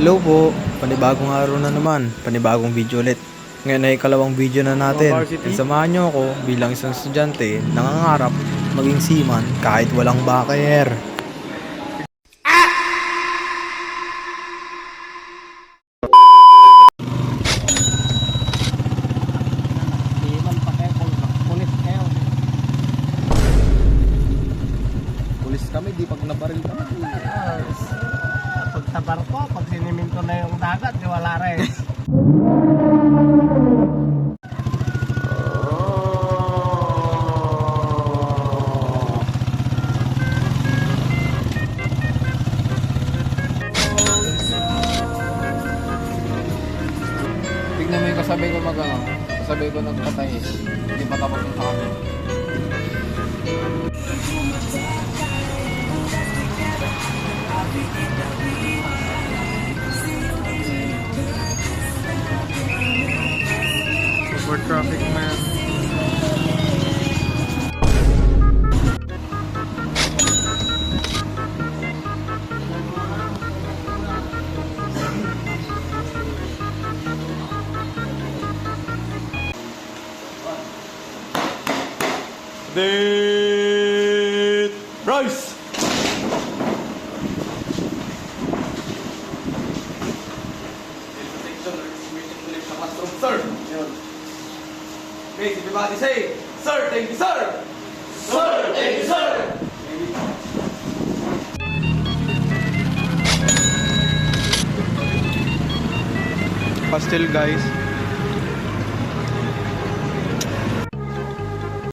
Hello po, panibagong araw na naman, panibagong video ulit. Ngayon ay ikalawang video na natin. At samahan nyo ako bilang isang estudyante nangangarap maging seaman kahit walang backer. Pulis kami, di pag nabaril kami. Pag sa barko, pag siniminto na yung dagat, di wala rin. Tignan mo yung kasabay ko kasabay ko nagpatay. Hindi pa tapos yung sakit. For traffic man. Dead Rice! Sir! Okay, everybody say, Sir, thank you, sir! Sir, thank you, sir! Pastel guys.